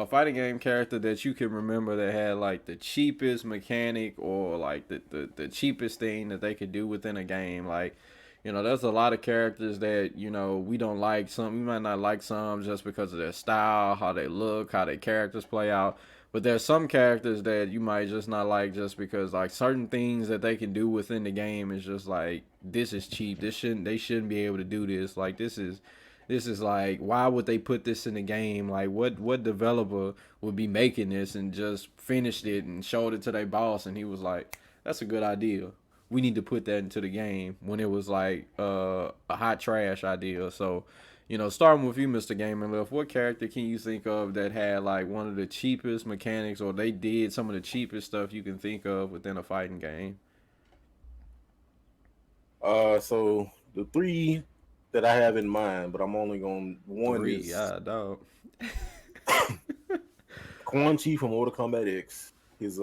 a fighting game character that you can remember that had like the cheapest mechanic or like the cheapest thing that they could do within a game. Like, there's a lot of characters that, we don't like. Some we might not like some just because of their style, how they look, how their characters play out. But there's some characters that you might just not like just because like certain things that they can do within the game is just like, this is cheap. They shouldn't be able to do this. Like, this is like, why would they put this in the game? Like, what developer would be making this and just finished it and showed it to their boss and he was like, that's a good idea. We need to put that into the game, when it was like a hot trash idea. So, starting with you, Mr. Gaming Left, what character can you think of that had like one of the cheapest mechanics, or they did some of the cheapest stuff you can think of within a fighting game? So the three that I have in mind, but I'm only going one Three, is dog. Quan Chi from Mortal Kombat X. His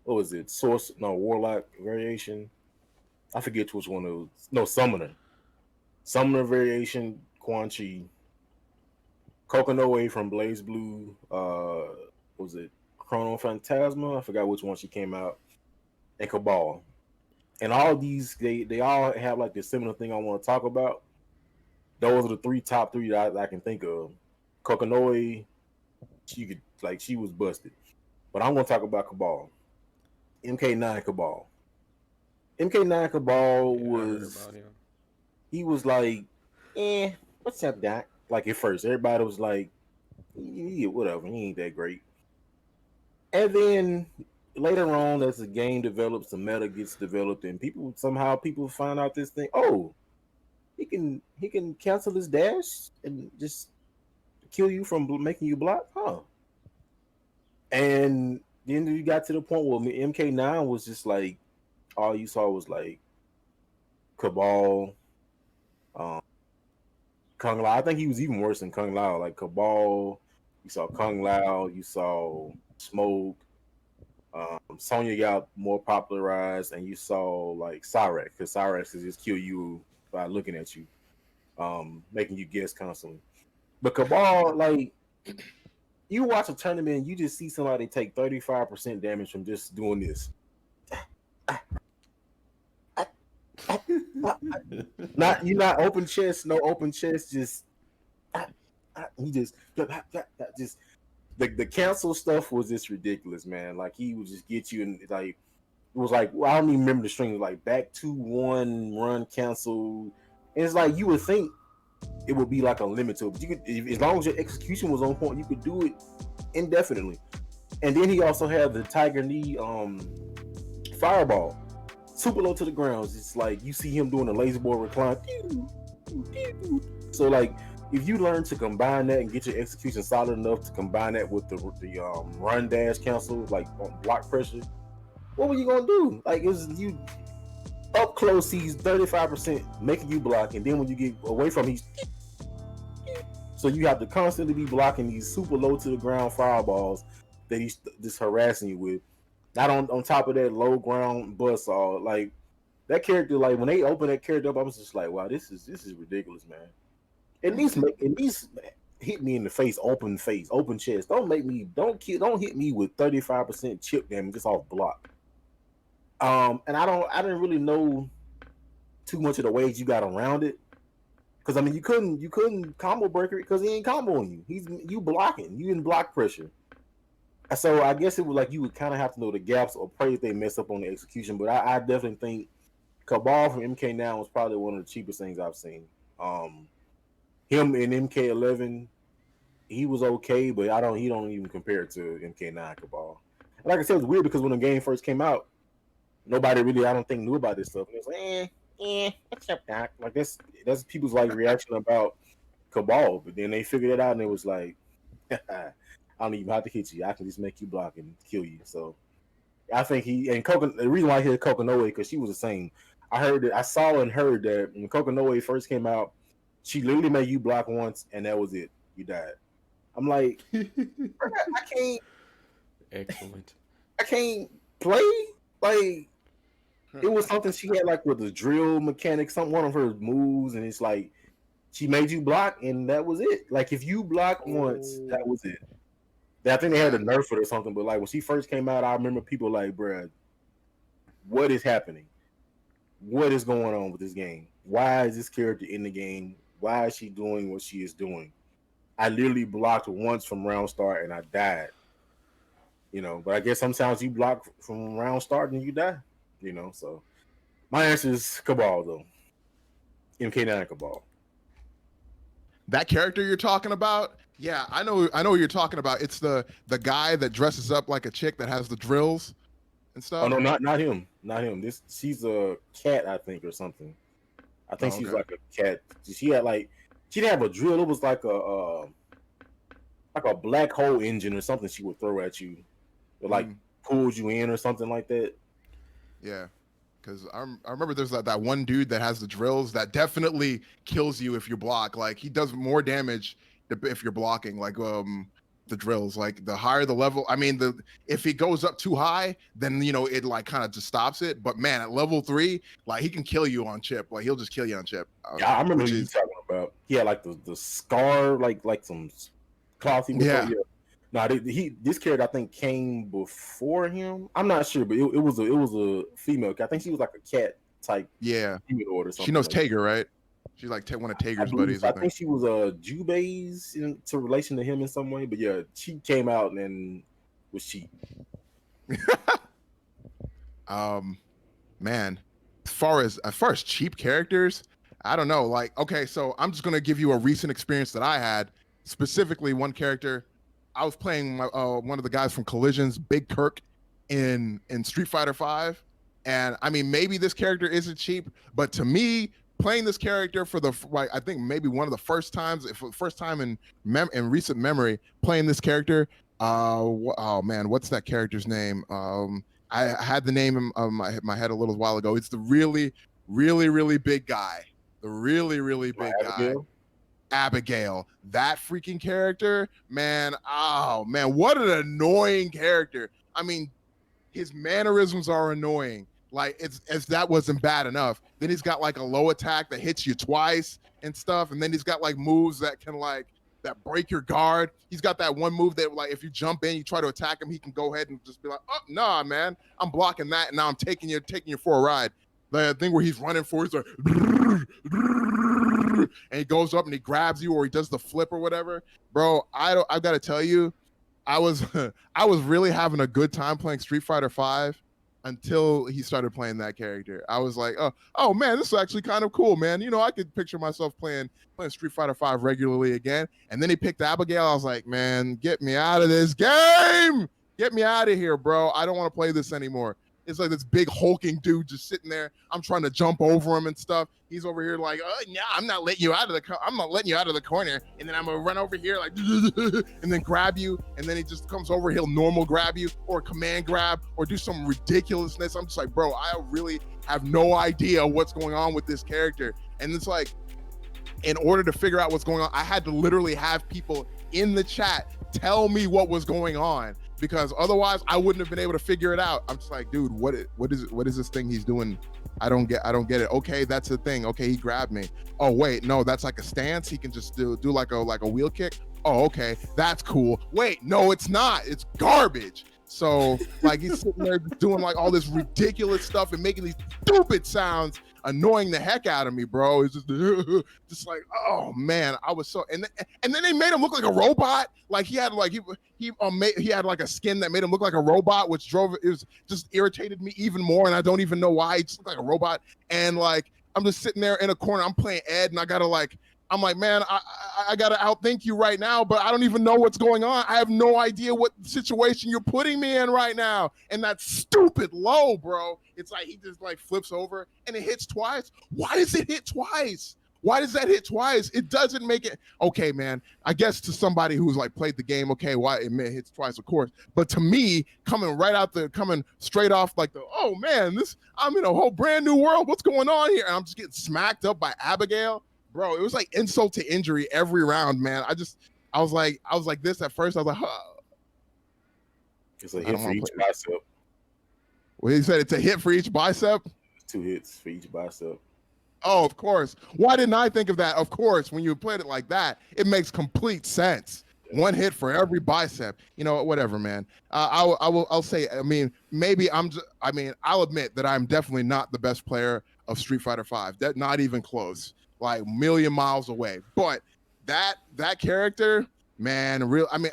what was it? Source no Warlock variation. I forget which one it was. No, Summoner. Summoner variation, Quan Chi. Kokonoe from Blaze Blue. What was it Chrono Phantasma? I forgot which one she came out. And Cabal. And all these they all have like the similar thing I want to talk about. Those are the top three that I can think of. Kokonoe, she was busted. But I'm gonna talk about Cabal. MK9 Cabal. MK9 Cabal Yeah, I heard was about him. he was like, what's up, Doc? Like at first, everybody was like, yeah, whatever, he ain't that great. And then later on, as the game develops, the meta gets developed, and people find out this thing. Oh, he can cancel his dash and just kill you from making you block, huh? And then you got to the point where MK9 was just like all you saw was like Cabal, um, Kung Lao. I think he was even worse than Kung Lao. Like Cabal, you saw Kung Lao, you saw Smoke. Sonya got more popularized, and you saw like Cyrex, because Cyrex can just kill you by looking at you, making you guess constantly. But Cabal, like you watch a tournament, you just see somebody take 35% damage from just doing this. Not you not open chest, no open chest, just he just the cancel stuff was just ridiculous, man. Like he would just get you and like it was like well, I don't even remember the string. Like back 2-1 run cancel. And it's like you would think it would be like a limit to it, but you could as long as your execution was on point, you could do it indefinitely. And then he also had the Tiger Knee fireball, super low to the ground. It's like you see him doing a lazy boy recline. So like if you learn to combine that and get your execution solid enough to combine that with the run dash cancel like on block pressure, what were you gonna do? Like it was you up close, he's 35% making you block, and then when you get away from him, he's so you have to constantly be blocking these super low to the ground fireballs that he's just harassing you with. Not on top of that low ground buzzsaw. Like that character, like when they open that character up, I was just like, wow, this is ridiculous, man. At least hit me in the face, open chest. Don't hit me with 35% chip damage just off block. And I didn't really know too much of the ways you got around it. Because I mean, you couldn't combo breaker it because he ain't comboing you. You blocking. You in block pressure. So I guess it was like you would kind of have to know the gaps or pray if they mess up on the execution. But I definitely think Cabal from MK now was probably one of the cheapest things I've seen. Um, Him in MK11, he was okay, but he don't even compare to MK9 Cabal. And like I said, it was weird because when the game first came out, nobody really I don't think knew about this stuff. And it was like, what's up, Doc? Like that's people's like reaction about Cabal, but then they figured it out and it was like, I don't even have to hit you. I can just make you block and kill you. So I think the reason why I hit Kokonoe because she was the same. I saw and heard that when Kokonoe first came out, she literally made you block once and that was it. You died. I'm like, I can't, Excellent. I can't play. Like it was something she had like with the drill mechanic, some one of her moves, and it's like She made you block, and that was it. Like if you blocked once, that Oh, was it. I think they had to that nerf it or something. But like when she first came out, I remember people like, "Bruh, what is happening? What is going on with this game? Why is this character in the game? Why is she doing what she is doing?" I literally blocked once from round start, and I died. But I guess sometimes you block from round start and you die. So my answer is Cabal though. MK9 Cabal. That character you're talking about, yeah, I know what you're talking about. It's the guy that dresses up like a chick that has the drills and Oh stuff. no, not him, not him. She's a cat, I think, or something. I think Oh, she's okay. like a cat. She had like she didn't have a drill. It was like a black hole engine or something she would throw at you, or like pulls you in or something like that. Yeah, because I remember there's that one dude that has the drills that definitely kills you if you block. Like he does more damage if you're blocking. Like the drills. Like the higher the level, I mean if he goes up too high, then it like kind of just stops it. But man, at level 3, like he can kill you on chip. Like he'll just kill you on chip. Yeah, I remember Which you is talking about. He had like the scar, like some cloth he would throw. yeah. Yeah. No, this character I think came before him. I'm not sure, but it was a female. I think she was like a cat type Yeah, humanoid or she something knows like that. Tager, right? She's like one of I Tager's believe buddies, so. I I think. think she was Jubei's into relation to him in some way. But yeah, she came out and was cheap. Man, as far as cheap characters, I don't know. Like, okay, so I'm just gonna give you a recent experience that I had. Specifically, one character. I was playing one of the guys from Collision's Big Kirk in Street Fighter V, and I mean maybe this character isn't cheap, but to me, playing this character for I think maybe one of the first times, if the first time in recent memory, playing this character. Oh man, what's that character's name? I had the name in my head a little while ago. It's the really, really, really big guy. The really, really big guy. Abigail. Abigail. That freaking character, man. Oh man, what an annoying character. I mean, his mannerisms are annoying. Like it's as that wasn't bad enough. Then he's got like a low attack that hits you twice and stuff, and then he's got like moves that can like that break your guard. He's got that one move that like if you jump in, you try to attack him, he can go ahead and just be like, "Oh nah, man, I'm blocking that, and now I'm taking you for a ride." The thing where he's running for, he's like, and he goes up and he grabs you, or he does the flip or whatever. Bro, I've got to tell you, I was I was really having a good time playing Street Fighter V until he started playing that character. I was like, oh man, this is actually kind of cool, man. I could picture myself playing Street Fighter V regularly again. And then he picked Abigail. I was like, man, get me out of this game. Get me out of here, bro. I don't want to play this anymore. It's like this big hulking dude just sitting there. I'm trying to jump over him and stuff. He's over here like, oh, yeah, I'm not letting you out of the corner. And then I'm gonna run over here like, and then grab you. And then he just comes over. He'll normal grab you or command grab or do some ridiculousness. I'm just like, bro, I really have no idea what's going on with this character. And it's like, in order to figure out what's going on, I had to literally have people in the chat tell me what was going on, because otherwise I wouldn't have been able to figure it out. I'm just like, dude, what is this thing he's doing? I don't get it. Okay, that's the thing. Okay, he grabbed me. Oh wait, no, that's like a stance. He can just do like a wheel kick. Oh, okay, that's cool. Wait, no, it's not. It's garbage. So like he's sitting there doing like all this ridiculous stuff and making these stupid sounds, annoying the heck out of me, bro. It's just like, oh man, I was so, and then they made him look like a robot. Like he had like he had like a skin that made him look like a robot, which just irritated me even more. And I don't even know why. He just looked like a robot. And like I'm just sitting there in a corner. I'm playing Ed, and I'm like, man, I gotta outthink you right now, but I don't even know what's going on. I have no idea what situation you're putting me in right now. And that's stupid low, bro. It's like he just like flips over and it hits twice. Why does it hit twice? Why does that hit twice? It doesn't make it okay, man. I guess to somebody who's like played the game, okay, why it hits twice, of course. But to me, coming straight off like oh man, I'm in a whole brand new world. What's going on here? And I'm just getting smacked up by Abigail. Bro, it was like insult to injury every round, man. I was like this at first. I was like, huh. It's a hit for each bicep. Well, he said it's a hit for each bicep. 2 hits for each bicep. Oh, of course. Why didn't I think of that? Of course, when you played it like that, it makes complete sense. One hit for every bicep. You know, whatever, man. I'll say. I mean, maybe I'm. I mean, I'll admit that I'm definitely not the best player of Street Fighter Five. That not even close. Like million miles away. But that character, man, real. I mean,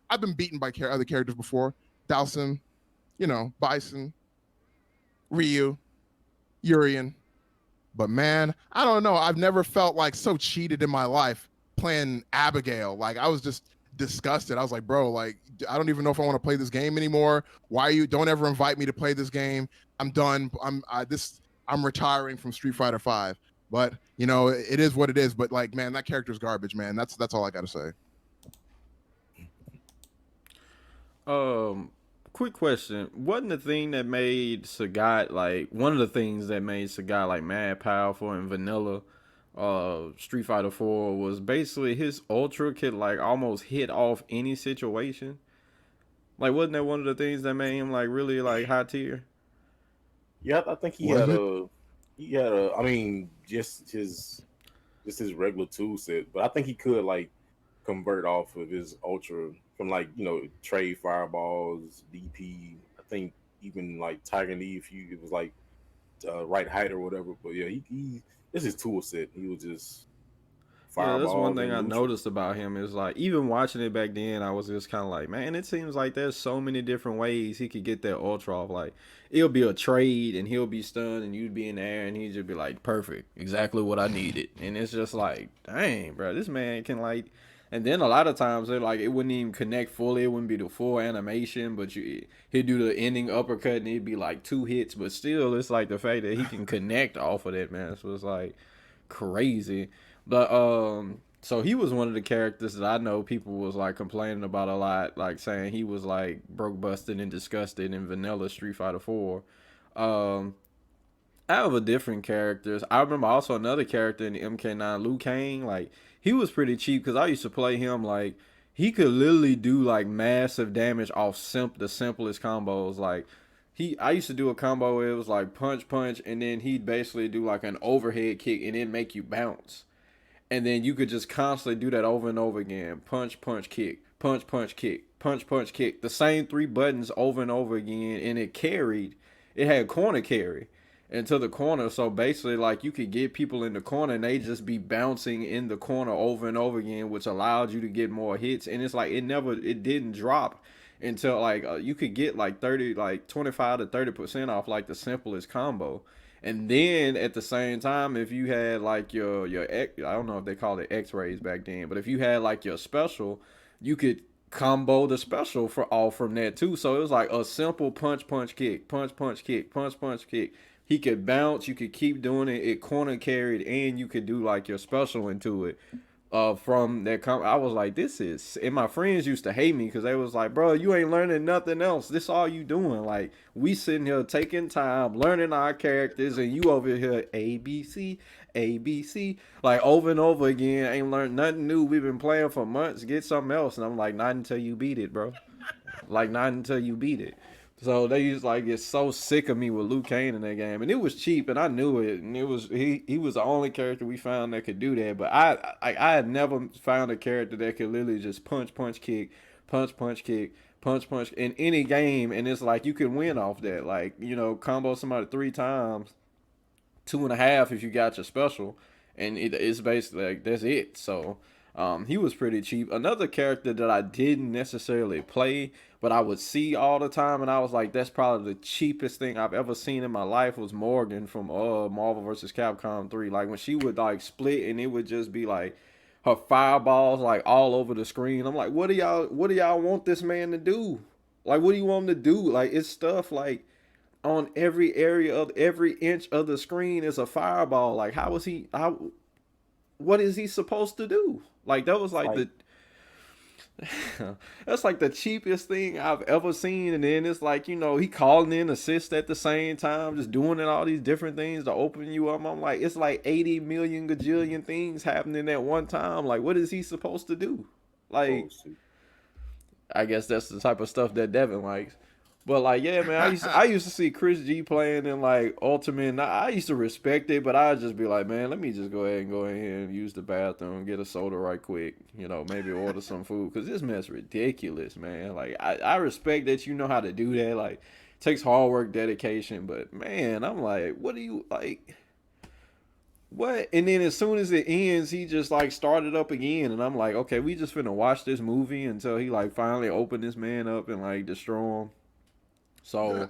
I've been beaten by other characters before. Dowson, you know, Bison, Ryu, Urian. But man, I don't know. I've never felt like so cheated in my life playing Abigail. Like I was just disgusted. I was like, bro, like I don't even know if I want to play this game anymore. Why are you? Don't ever invite me to play this game. I'm done. I'm retiring from Street Fighter Five. But you know, it is what it is. But like, man, that character's garbage, man. That's all I gotta say. Quick question. Wasn't the thing that made Sagat like one of the things that made Sagat like mad powerful in vanilla Street Fighter 4 was basically his ultra could like almost hit off any situation. Like wasn't that one of the things that made him like really like high tier? Yeah, I think Was it? he had a. I mean, just his regular tool set, but I think he could like convert off of his ultra from like trade fireballs, DP. I think even like Tiger Knee if you it was like right height or whatever. But yeah, he this is his tool set. He was just Yeah, that's one fireballs thing and I neutral. noticed about him is like even watching it back then, I was just kind of like, man, it seems like there's so many different ways he could get that ultra off. Like it'll be a trade and he'll be stunned and you'd be in the air and he'd just be like, perfect, exactly what I needed. And it's just like, dang, bro, this man can like. And then a lot of times they're like it wouldn't even connect fully. It wouldn't be the full animation, but he'd do the ending uppercut and it'd be like 2 hits. But still, it's like the fact that he can connect off of that, man. So it's like crazy. But so he was one of the characters that I know people was like complaining about a lot, like saying he was like broke, busted, and disgusted in vanilla Street Fighter 4. Um, out of a different characters, I remember also another character in the MK9, Liu Kang. Like he was pretty cheap because I used to play him. Like he could literally do like massive damage off the simplest combos. Like I used to do a combo where it was like punch, punch, and then he'd basically do like an overhead kick and then make you bounce, and then you could just constantly do that over and over again. Punch, punch, kick. Punch, punch, kick. Punch, punch, kick. The same 3 buttons over and over again, and it carried. It had corner carry into the corner. So basically, like you could get people in the corner, and they just be bouncing in the corner over and over again, which allowed you to get more hits. And it's like it didn't drop until like you could get like 25 to 30% off like the simplest combo. And then at the same time, if you had like your I don't know if they called it X-rays back then, but if you had like your special, you could combo the special for all from that too. So it was like a simple punch punch kick, punch punch kick, punch punch kick. He could bounce, you could keep doing it, it corner carried, and you could do like your special into it from that I was like, this is, and my friends used to hate me because they was like, bro, you ain't learning nothing else. This all you doing. Like we sitting here taking time learning our characters, and you over here ABC, like over and over again. Ain't learned nothing new. We've been playing for months. Get something else. And I'm like, not until you beat it, bro. Like not until you beat it. So they used like get so sick of me with Liu Kang in that game, and it was cheap, and I knew it, and it was he was the only character we found that could do that. But I had never found a character that could literally just punch punch kick, punch punch kick, punch punch in any game, and it's like you can win off that. Like combo somebody 3 times, 2.5 if you got your special, and it's basically like that's it. So he was pretty cheap. Another character that I didn't necessarily play, but I would see all the time, and I was like, that's probably the cheapest thing I've ever seen in my life was Morgan from Marvel vs. Capcom 3. Like when she would like split and it would just be like her fireballs like all over the screen. I'm like, what do y'all want this man to do? Like what do you want him to do? Like it's stuff like on every area of every inch of the screen is a fireball. Like what is he supposed to do? Like that was It's like like the that's like the cheapest thing I've ever seen. And then it's like, he calling in assists at the same time, just doing it all these different things to open you up. I'm like, it's like 80 million gajillion things happening at one time. Like, what is he supposed to do? Like, supposed to. I guess that's the type of stuff that Devin likes. But like, yeah, man, I used to see Chris G playing in like Ultimate. And I used to respect it, but I'd just be like, man, let me just go ahead and use the bathroom, get a soda right quick. You know, maybe order some food because this mess ridiculous, man. Like, I respect that you know how to do that. Like, it takes hard work, dedication, but man, I'm like, what do you like? What? And then as soon as it ends, he just like started up again, and I'm like, okay, we just finna watch this movie until he like finally opened this man up and like destroy him. So,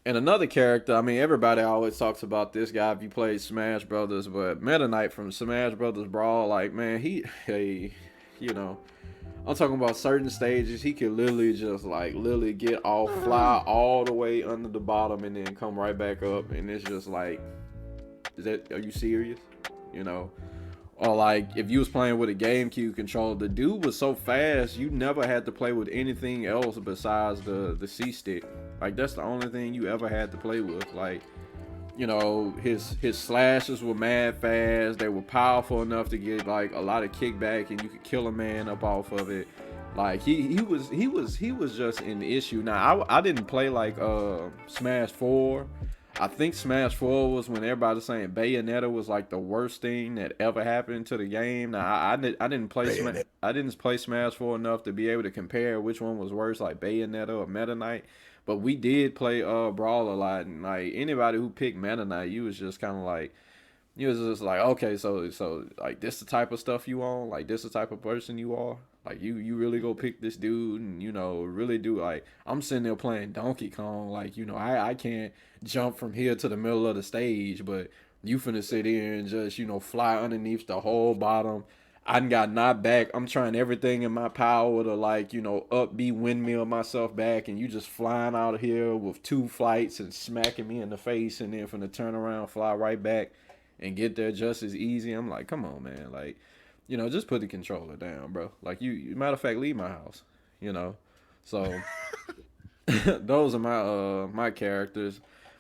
and another character, I mean, everybody always talks about this guy if you play Smash Brothers, but Meta Knight from Smash Brothers Brawl, like, man, you know, I'm talking about certain stages, he could literally just, like, literally get off, fly all the way under the bottom, and then come right back up, and it's just like, are you serious? You know? Or like if you was playing with a GameCube controller, the dude was so fast you never had to play with anything else besides the C stick. Like that's the only thing you ever had to play with. Like, you know, his slashes were mad fast. They were powerful enough to get like a lot of kickback, and you could kill a man up off of it. Like he was just an issue. Now I didn't play like Smash 4. I think Smash 4 was when everybody was saying Bayonetta was like the worst thing that ever happened to the game. Now I didn't play Smash 4 enough to be able to compare which one was worse, like Bayonetta or Meta Knight. But we did play Brawl a lot, and like anybody who picked Meta Knight, you was just kind of like, you was just like, okay, so like this the type of stuff you on, like this the type of person you are. Like you really go pick this dude and, you know, really do. Like I'm sitting there playing Donkey Kong, like, you know, I can't jump from here to the middle of the stage, but you finna sit here and just, you know, fly underneath the whole bottom. I done got knocked back. I'm trying everything in my power to, like, you know, up B windmill myself back, and you just flying out of here with 2 flights and smacking me in the face, and then finna turn around, fly right back and get there just as easy. I'm like, come on, man, like, you know, just put the controller down, bro. Like, you matter of fact, leave my house, you know. So those are my my characters.